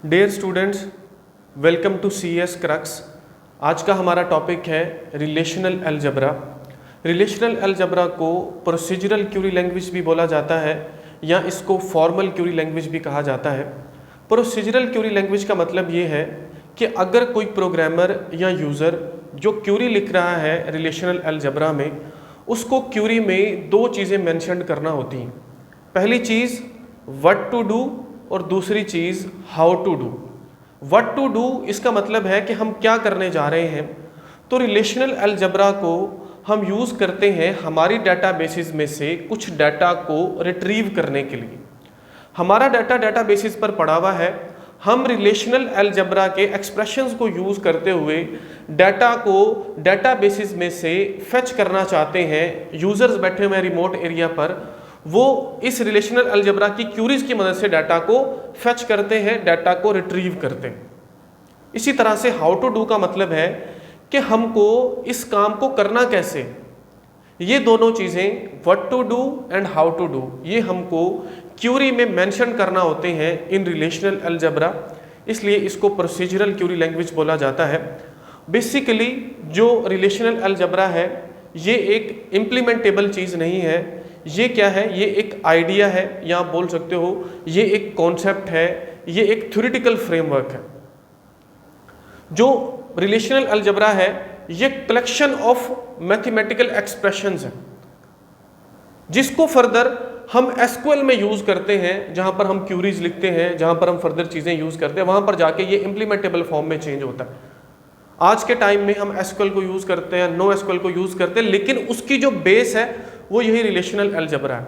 Dear students, welcome to CS crux. आज का हमारा टॉपिक है रिलेशनल अलजेब्रा। रिलेशनल अलजेब्रा को प्रोसीजरल क्यूरी लैंग्वेज भी बोला जाता है या इसको फॉर्मल क्यूरी लैंग्वेज भी कहा जाता है। प्रोसीजरल क्यूरी लैंग्वेज का मतलब ये है कि अगर कोई प्रोग्रामर या यूज़र जो क्यूरी लिख रहा है रिलेशनल अलजेब्रा में, उसको क्यूरी में दो चीज़ें मेंशन करना होती हैं। पहली चीज़ व्हाट टू डू और दूसरी चीज़ how to do. What to do इसका मतलब है कि हम क्या करने जा रहे हैं। तो रिलेशनल अलजेब्रा को हम यूज़ करते हैं हमारी डाटाबेसेस में से कुछ डाटा को रिट्रीव करने के लिए। हमारा डाटा डाटाबेसेस पर पड़ा हुआ है, हम रिलेशनल अलजेब्रा के एक्सप्रेशंस को यूज़ करते हुए डाटा को डाटाबेसेस में से फेच करना चाहते हैं। यूज़र्स बैठे हुए रिमोट एरिया पर, वो इस रिलेशनल अलजेब्रा की क्यूरीज की मदद से डाटा को फेच करते हैं, डाटा को रिट्रीव करते हैं। इसी तरह से हाउ टू डू का मतलब है कि हमको इस काम को करना कैसे। ये दोनों चीज़ें what to do and how to do ये हमको क्यूरी में मेंशन करना होते हैं इन रिलेशनल अलजेब्रा, इसलिए इसको प्रोसीजरल क्यूरी लैंग्वेज बोला जाता है। बेसिकली जो रिलेशनल अलजेब्रा है ये एक इम्प्लीमेंटेबल चीज़ नहीं है। ये क्या है? ये एक आइडिया है, या आप बोल सकते हो ये एक कॉन्सेप्ट है, ये एक थ्योरेटिकल फ्रेमवर्क है। जो रिलेशनल अलजेब्रा है ये कलेक्शन ऑफ मैथमेटिकल एक्सप्रेशंस है, जिसको फर्दर हम SQL में यूज़ करते हैं, जहाँ पर हम क्यूरीज लिखते हैं, जहाँ पर हम फर्दर चीज़ें यूज़ करते हैं, वहाँ पर जाके ये इम्प्लीमेंटेबल फॉर्म में चेंज होता है। आज के टाइम में हम SQL को यूज़ करते हैं, नो SQL को यूज़ करते हैं, लेकिन उसकी जो बेस है वो यही रिलेशनल अलजेब्रा है।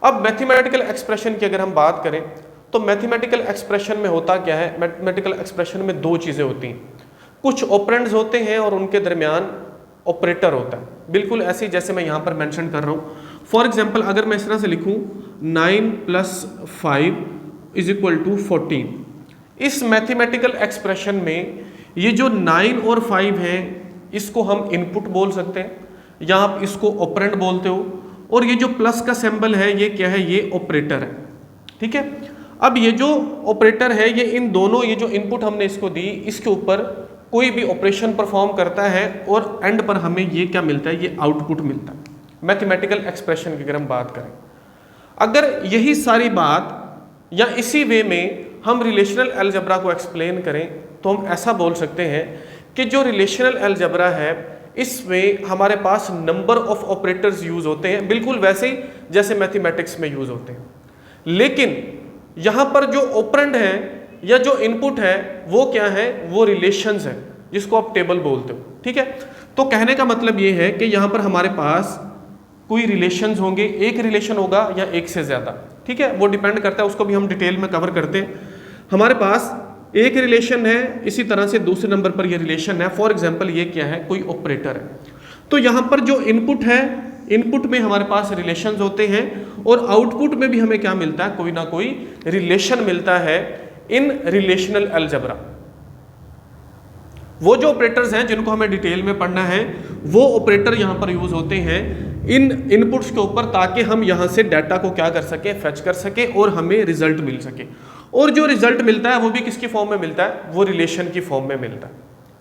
अब मैथमेटिकल एक्सप्रेशन की अगर हम बात करें तो मैथमेटिकल एक्सप्रेशन में होता क्या है? मैथमेटिकल एक्सप्रेशन में दो चीज़ें होती हैं, कुछ ऑपरेंड्स होते हैं और उनके दरमियान ऑपरेटर होता है, बिल्कुल ऐसे जैसे मैं यहाँ पर मेंशन कर रहा हूँ। फॉर एग्जांपल अगर मैं इस तरह से लिखूँ 9 + 5 = 14, इस मैथमेटिकल एक्सप्रेशन में ये जो 9 और 5 है इसको हम इनपुट बोल सकते हैं, या आप इसको ऑपरेंड बोलते हो, और ये जो प्लस का सिंबल है ये क्या है? ये ऑपरेटर है। ठीक है, अब ये जो ऑपरेटर है ये इन दोनों, ये जो इनपुट हमने इसको दी, इसके ऊपर कोई भी ऑपरेशन परफॉर्म करता है और एंड पर हमें ये क्या मिलता है? ये आउटपुट मिलता है। मैथमेटिकल एक्सप्रेशन की अगर हम बात करें, अगर यही सारी बात या इसी वे में हम रिलेशनल अलजेब्रा को एक्सप्लेन करें तो हम ऐसा बोल सकते हैं कि जो रिलेशनल अलजेब्रा है इसमें हमारे पास नंबर ऑफ ऑपरेटर्स यूज होते हैं, बिल्कुल वैसे ही जैसे मैथमेटिक्स में यूज होते हैं, लेकिन यहाँ पर जो ऑपरेंड है या जो इनपुट है वो क्या है? वो रिलेशंस है, जिसको आप टेबल बोलते हो। ठीक है, तो कहने का मतलब ये है कि यहाँ पर हमारे पास कोई रिलेशंस होंगे, एक रिलेशन होगा या एक से ज़्यादा। ठीक है, वो डिपेंड करता है, उसको भी हम डिटेल में कवर करते हैं। हमारे पास एक रिलेशन है, इसी तरह से दूसरे नंबर पर ये रिलेशन है। फॉर एग्जांपल ये क्या है? कोई ऑपरेटर है। तो यहाँ पर जो इनपुट है, इनपुट में हमारे पास रिलेशंस होते हैं और आउटपुट में भी हमें क्या मिलता है? कोई ना कोई रिलेशन मिलता है इन रिलेशनल अलजेब्रा। वो जो ऑपरेटर्स हैं जिनको हमें डिटेल में पढ़ना है, वो ऑपरेटर यहाँ पर यूज होते हैं इन इनपुट्स के ऊपर, ताकि हम यहाँ से डाटा को क्या कर सके? फेच कर सके और हमें रिजल्ट मिल सके। और जो रिजल्ट मिलता है वो भी किसकी फॉर्म में मिलता है? वो रिलेशन की फॉर्म में मिलता है।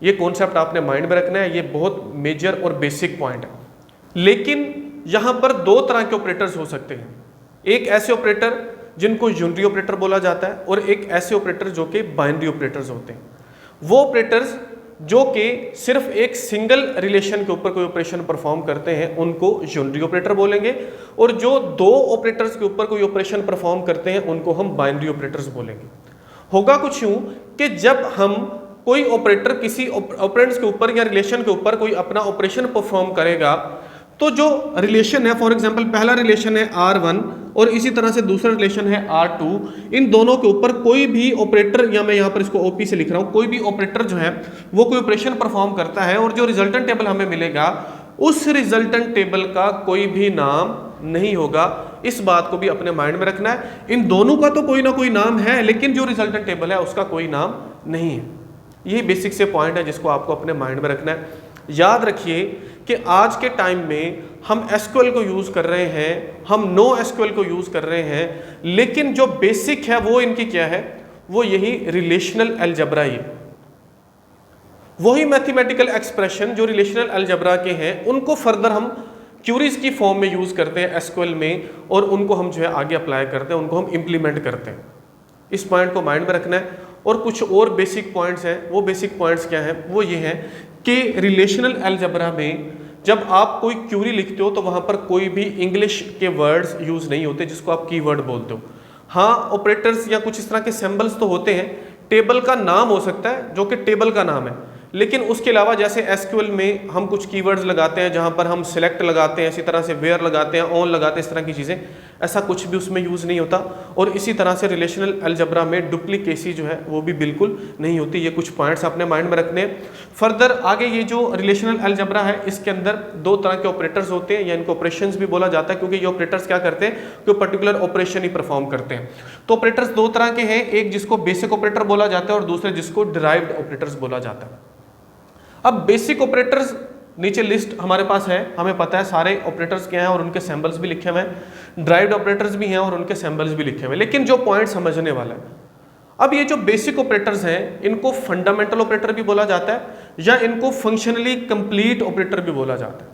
ये कॉन्सेप्ट आपने माइंड में रखना है, ये बहुत मेजर और बेसिक पॉइंट है। लेकिन यहाँ पर दो तरह के ऑपरेटर्स हो सकते हैं, एक ऐसे ऑपरेटर जिनको यूनरी ऑपरेटर बोला जाता है और एक ऐसे ऑपरेटर जो कि बाइनरी ऑपरेटर्स होते हैं। वो ऑपरेटर्स जो कि सिर्फ एक सिंगल रिलेशन के ऊपर कोई ऑपरेशन परफॉर्म करते हैं उनको यूनरी ऑपरेटर बोलेंगे, और जो दो ऑपरेटर्स के ऊपर कोई ऑपरेशन परफॉर्म करते हैं उनको हम बाइनरी ऑपरेटर्स बोलेंगे। होगा कुछ यूं कि जब हम कोई ऑपरेटर किसी ऑपरेंड्स के ऊपर या रिलेशन के ऊपर कोई अपना ऑपरेशन परफॉर्म करेगा, तो जो रिलेशन है, फॉर एग्जांपल पहला रिलेशन है R1 और इसी तरह से दूसरा रिलेशन है R2, इन दोनों के ऊपर कोई भी ऑपरेटर, या मैं यहाँ पर इसको OP से लिख रहा हूँ, कोई भी ऑपरेटर जो है वो कोई ऑपरेशन परफॉर्म करता है और जो रिजल्टेंट टेबल हमें मिलेगा उस रिजल्टेंट टेबल का कोई भी नाम नहीं होगा। इस बात को भी अपने माइंड में रखना है। इन दोनों का तो कोई ना कोई नाम है, लेकिन जो रिजल्टेंट टेबल है उसका कोई नाम नहीं है। यही बेसिक से पॉइंट है जिसको आपको अपने माइंड में रखना है। याद रखिए कि आज के टाइम में हम SQL को यूज़ कर रहे हैं, हम नो SQL को यूज़ कर रहे हैं, लेकिन जो बेसिक है वो इनकी क्या है? वो यही रिलेशनल अलजेब्रा ही है। वही मैथमेटिकल एक्सप्रेशन जो रिलेशनल अलजेब्रा के हैं उनको फर्दर हम क्यूरीज की फॉर्म में यूज करते हैं एसक्यूएल में, और उनको हम जो है आगे अप्लाई करते हैं, उनको हम इंप्लीमेंट करते हैं। इस पॉइंट को माइंड में रखना है। और कुछ और बेसिक पॉइंट्स हैं, वो बेसिक पॉइंट्स क्या हैं, वो ये हैं कि रिलेशनल अलजेब्रा में जब आप कोई क्यूरी लिखते हो तो वहां पर कोई भी इंग्लिश के वर्ड्स यूज नहीं होते जिसको आप कीवर्ड बोलते हो। हाँ, ऑपरेटर्स या कुछ इस तरह के सिंबल्स तो होते हैं, टेबल का नाम हो सकता है जो कि टेबल का नाम है, लेकिन उसके अलावा जैसे एसक्यूएल में हम कुछ कीवर्ड्स लगाते हैं जहां पर हम सिलेक्ट लगाते हैं, इसी तरह से वेयर लगाते हैं, ऑन लगाते हैं, इस तरह की चीज़ें, ऐसा कुछ भी उसमें यूज़ नहीं होता। और इसी तरह से रिलेशनल अलजेब्रा में डुप्लीकेसी जो है वो भी बिल्कुल नहीं होती। ये कुछ पॉइंट्स आपने माइंड में रखने हैं। फर्दर आगे ये जो रिलेशनल अलजेब्रा है इसके अंदर दो तरह के ऑपरेटर्स होते हैं, या इनको ऑपरेशंस भी बोला जाता है, क्योंकि ये ऑपरेटर्स क्या करते हैं, कोई पर्टिकुलर ऑपरेशन ही परफॉर्म करते हैं। तो ऑपरेटर्स दो तरह के हैं, एक जिसको बेसिक ऑपरेटर बोला जाता है और दूसरे जिसको डिराइव्ड ऑपरेटर्स बोला जाता है। अब बेसिक ऑपरेटर्स नीचे लिस्ट हमारे पास है, हमें पता है सारे ऑपरेटर्स क्या हैं और उनके सिंबल्स भी लिखे हुए हैं, डिराइव्ड ऑपरेटर्स भी हैं और उनके सिंबल्स भी लिखे हुए हैं। लेकिन जो पॉइंट समझने वाला है, अब ये जो बेसिक ऑपरेटर्स हैं इनको फंडामेंटल ऑपरेटर भी बोला जाता है या इनको फंक्शनली कंप्लीट ऑपरेटर भी बोला जाता है।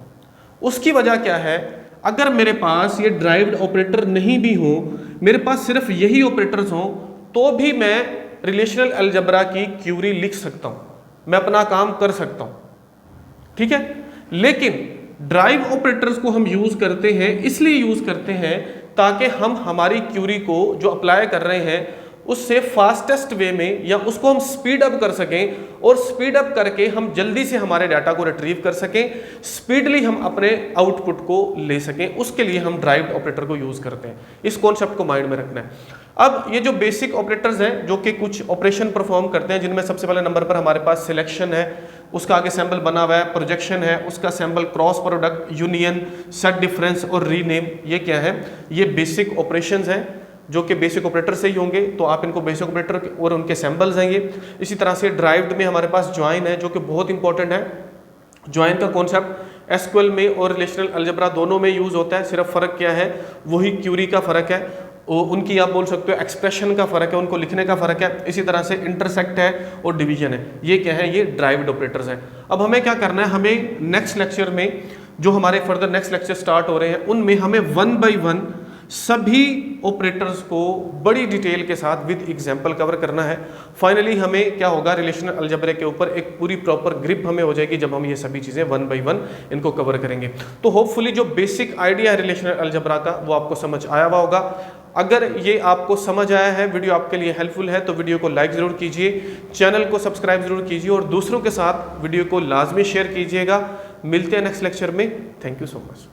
उसकी वजह क्या है, अगर मेरे पास ये डिराइव्ड ऑपरेटर नहीं भी हो, मेरे पास सिर्फ यही ऑपरेटर्स हो, तो भी मैं रिलेशनल अलजेब्रा की क्यूरी लिख सकता हूं, मैं अपना काम कर सकता हूं, ठीक है। लेकिन ड्राइव ऑपरेटर्स को हम यूज करते हैं, इसलिए यूज करते हैं ताकि हम हमारी क्यूरी को जो अप्लाई कर रहे हैं उससे फास्टेस्ट वे में, या उसको हम स्पीड अप कर सकें, और स्पीड अप करके हम जल्दी से हमारे डाटा को रिट्रीव कर सकें, स्पीडली हम अपने आउटपुट को ले सकें। उसके लिए हम ड्राइव्ड ऑपरेटर को यूज करते हैं। इस कॉन्सेप्ट को माइंड में रखना है। अब ये जो बेसिक ऑपरेटर्स हैं जो कि कुछ ऑपरेशन परफॉर्म करते हैं, जिनमें सबसे पहले नंबर पर हमारे पास सिलेक्शन है, उसका आगे सिंबल बना हुआ है, प्रोजेक्शन है, उसका symbol cross product, union, set difference और रीनेम। ये क्या है, ये बेसिक ऑपरेशंस हैं जो कि बेसिक ऑपरेटर से ही होंगे, तो आप इनको बेसिक ऑपरेटर और उनके सिंबल्स हैं ये। इसी तरह से ड्राइव्ड में हमारे पास ज्वाइन है जो कि बहुत इंपॉर्टेंट है। ज्वाइन का कॉन्सेप्ट एसक्यूएल में और रिलेशनल अलजेब्रा दोनों में यूज होता है, सिर्फ फर्क क्या है, वही क्यूरी का फर्क है, उनकी आप बोल सकते हो एक्सप्रेशन का फर्क है, उनको लिखने का फर्क है। इसी तरह से इंटरसेक्ट है और डिवीजन है, ये क्या है, ये ड्राइव्ड ऑपरेटर्स हैं। अब हमें क्या करना है, हमें नेक्स्ट लेक्चर में जो हमारे फर्दर नेक्स्ट लेक्चर स्टार्ट हो रहे हैं उनमें हमें 1 बाय 1 सभी ऑपरेटर्स को बड़ी डिटेल के साथ विद एग्जांपल कवर करना है। फाइनली हमें क्या होगा, रिलेशनल अलजेब्रा के ऊपर एक पूरी प्रॉपर ग्रिप हमें हो जाएगी जब हम ये सभी चीज़ें 1 बाय 1 इनको कवर करेंगे। तो होपफुली जो बेसिक आइडिया है रिलेशनल अलजेब्रा का वो आपको समझ आया हुआ होगा। अगर ये आपको समझ आया है, वीडियो आपके लिए हेल्पफुल है, तो वीडियो को लाइक ज़रूर कीजिए, चैनल को सब्सक्राइब ज़रूर कीजिए और दूसरों के साथ वीडियो को लाजमी शेयर कीजिएगा। मिलते हैं नेक्स्ट लेक्चर में। Thank you so much.